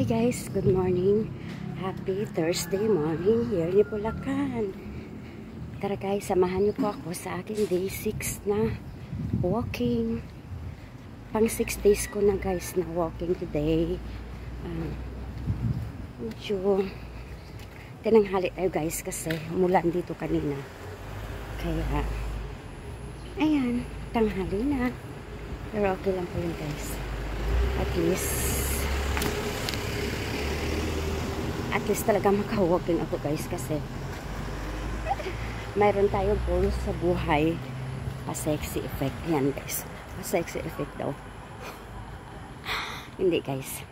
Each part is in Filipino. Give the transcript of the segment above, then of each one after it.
Hi guys, good morning. Happy Thursday morning here in Bulacan. Tara guys, samahan niyo po ako sa aking day 6 na walking. Pang 6 days ko na guys na walking today. Medyo tinanghali tayo guys kasi umulan dito kanina. Kaya, ayan, tanghali na. Pero okay lang po yun guys. At least talaga maka-walking ako guys kasi mayroon tayong goals sa buhay. Pa-sexy effect yan guys. Pa-sexy effect daw. Hindi guys.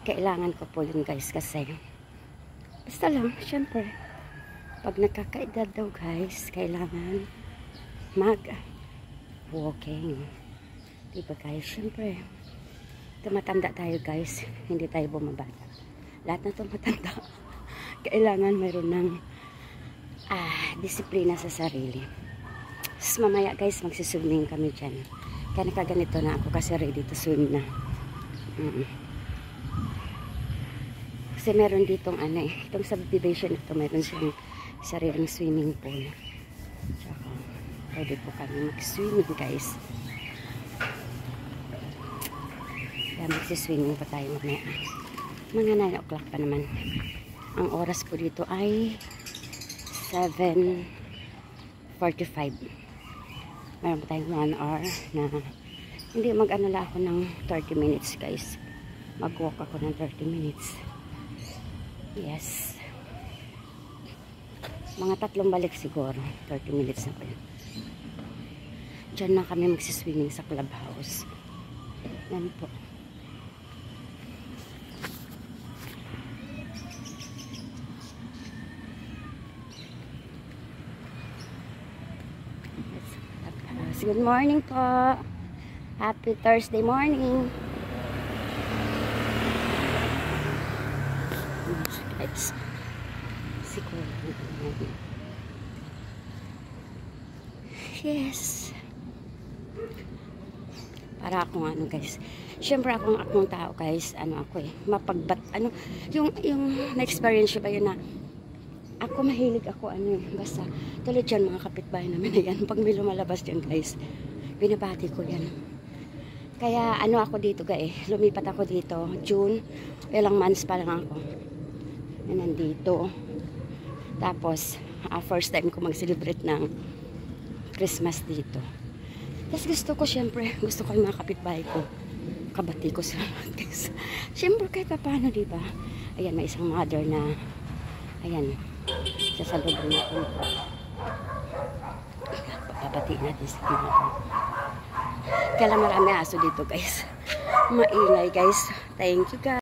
Kailangan ko po yun guys kasi basta lang, syempre pag nagkakaedad daw guys, kailangan mag-walking. Diba guys, syempre tumatanda tayo guys, hindi tayo bumabata. Lahat na tumatanda kailangan mayroon ng disiplina sa sarili. So, mamaya guys magsiswimming kami dyan. Kaya nakaganito na ako kasi ready to swim na. Kasi meron ditong itong subdivision ito, meron siyang sariling swimming pool. Tsaka pwede po kami mag-swimming guys. Kaya magsiswimming pa tayo mamaya. Mga 9 o'clock pa naman. Ang oras ko dito ay 7:45. Meron pa tayong 1 hour na hindi mag-anala ako ng 30 minutes guys. Mag-walk ako ng 30 minutes. Yes. Mga 3 balik siguro. 30 minutes na po yun. Diyan na kami magsiswimming sa clubhouse. Yan po. Good morning po. Happy Thursday morning. Guys. Yes. Para akong guys. Siyempre akong tao guys, ako yung na-experience ba yun na ako mahilig ako basta tulad dyan mga kapitbahay namin na yan, pag may lumalabas dyan guys, binabati ko yan. Kaya ako dito guys, lumipat ako dito June, ilang months pa lang ako na nandito. Tapos first time ko mag-celebrate ng Christmas dito. Tapos gusto ko yung mga kapitbahay ko, kabati ko sila guys. Siyempre kahit pa paano diba. Ayan, may isang mother na ayan, sasalubong natin po. Papapatiin natin sa pinaka. Kaya lang marami aso dito guys. Maingay guys. Thank you guys.